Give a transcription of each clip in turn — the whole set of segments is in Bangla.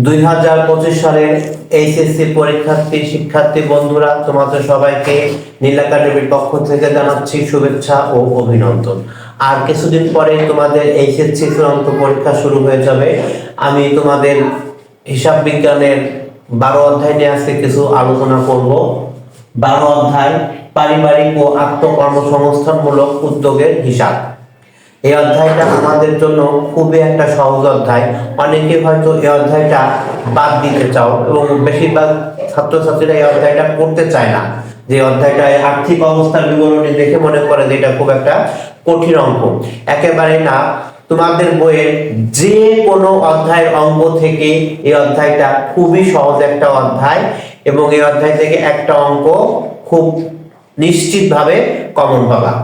2025 সালের এইচএসসি পরীক্ষার্থী শিক্ষার্থী বন্ধুরা, তোমাদের সবাইকে নীল একাডেমির পক্ষ থেকে জানাচ্ছি শুভেচ্ছা ও অভিনন্দন। আর কিছুদিন পরে তোমাদের এইচএসসি চূড়ান্ত পরীক্ষা শুরু হয়ে যাবে। আমি তোমাদের হিসাব বিজ্ঞানের 12 অধ্যায় নিয়ে আজকে কিছু আলোচনা করব। 12 অধ্যায় পারিবারিক ও আত্মকর্মসংস্থানমূলক উদ্যোগের হিসাব। এই অধ্যায়টা আমাদের জন্য খুবই একটা সহজ অধ্যায়। অনেকে হয়তো এই অধ্যায়টা বাদ দিতে চাও এবং বেশিরভাগ ছাত্রছাত্রীরা এই অধ্যায়টা পড়তে চায় না। যে অধ্যায়টায় আর্থিক অবস্থার বিবরণী দেখে মনে করে যে এটা খুব একটা কঠিন অঙ্ক। একেবারে না, তোমাদের বইয়ের যে কোনো অধ্যায়ের অঙ্ক থেকে এই অধ্যায়টা খুবই সহজ একটা অধ্যায় এবং এই অধ্যায় থেকে একটা অঙ্ক খুব নিশ্চিতভাবে কমন পাবা।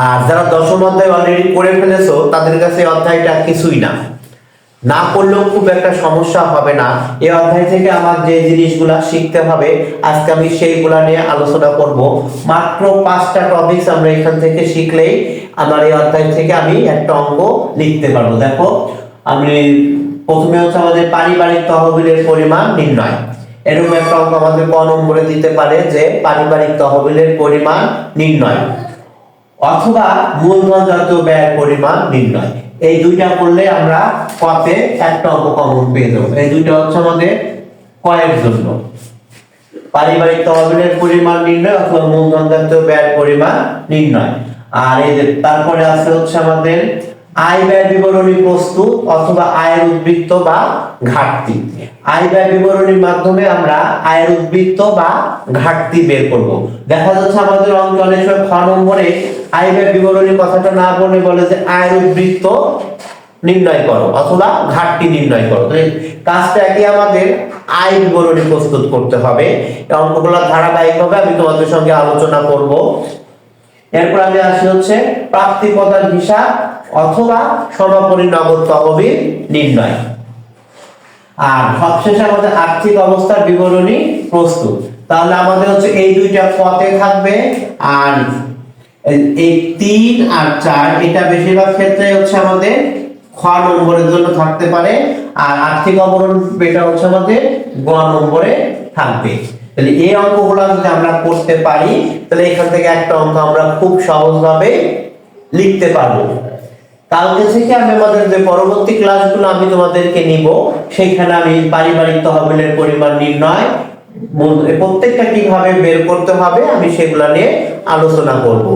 আর যারা দশম অধ্যায় অলরেডি করে ফেলেছো তাদের কাছে অধ্যায়টা কিছুই না, না করলেও খুব একটা সমস্যা হবে না। এই অধ্যায় থেকে আমার যে জিনিসগুলা শিখতে হবে আজকে আমি সেইগুলা নিয়ে আলোচনা করব। মাত্র 5টা টপিকস আমরা এখান থেকে শিখলেই আমার এই অধ্যায় থেকে আমি একটা অঙ্ক লিখতে পারবো। দেখো, আমি প্রথমে হচ্ছে আমাদের পারিবারিক তহবিলের পরিমাণ নির্ণয়। এরকম একটা অঙ্ক আমাদের ক নম্বরে দিতে পারে যে পারিবারিক তহবিলের পরিমাণ নির্ণয়, অথবা মূলধন জাতীয় ব্যয়ের পরিমাণ নির্ণয়। এই দুইটা করলে আমরা কতে একটা অঙ্ক কমন পেয়ে যাবো। এই দুইটা হচ্ছে আমাদের কয়ের জন্য, পারিবারিক তহবিলের পরিমাণ নির্ণয় অথবা মূলধন জাতীয় ব্যয়ের পরিমাণ নির্ণয়। আর এই যে তারপরে আছে হচ্ছে আমাদের আয় ব্যয় বিবরণী প্রস্তুত অথবা আয়ের উদ্বৃত্ত বা ঘাটতি। আয় ব্যয় বিবরণীর মাধ্যমে আমরা আয়ের উদ্বৃত্ত বা ঘাটতি বের করব। দেখা যাচ্ছে আমাদের অঙ্কে অনেক সময় খ নম্বরে আয় ব্যয় বিবরণীর কথাটা না বলে বলে যে আয়ের উদ্বৃত্ত নির্ণয় করো অথবা ঘাটতি নির্ণয় করো। কাজটা কি আমাদের আয় বিবরণী প্রস্তুত করতে হবে। এই অঙ্কগুলো ধারাবাহিকভাবে আমি তোমাদের সঙ্গে আলোচনা করব। এরপর আমি আসি হচ্ছে প্রাপ্তি প্রদান হিসাব অথবা সমাপনী নগদ তহবিল নির্ণয়। আর সবশেষে আমাদের আর্থিক অবস্থার বিবরণী প্রস্তুত। তাহলে আমাদের হচ্ছে এই দুইটা পদে থাকবে। আর এই 3 আর 4 এটা বেশিরভাগ ক্ষেত্রে হচ্ছে আমাদের খ নম্বরের জন্য থাকতে পারে। আর আর্থিক অবরোধ এটা হচ্ছে আমাদের গ নম্বরে থাকবে। তাহলে এই অঙ্কগুলো যদি আমরা করতে পারি তাহলে এখান থেকে একটা অঙ্ক আমরা খুব সহজভাবে লিখতে পারবো। কালকে থেকে আমি আমাদের যে পরবর্তী ক্লাসগুলো আমি তোমাদেরকে নিব সেখানে আমি পারিবারিক তহবিলের পরিমাণ নির্ণয় প্রত্যেকটা কিভাবে বের করতে হবে আমি সেগুলা নিয়ে আলোচনা করব।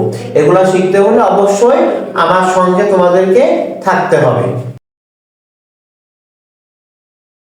এগুলা শিখতে হলে অবশ্যই আমার সঙ্গে তোমাদেরকে থাকতে হবে।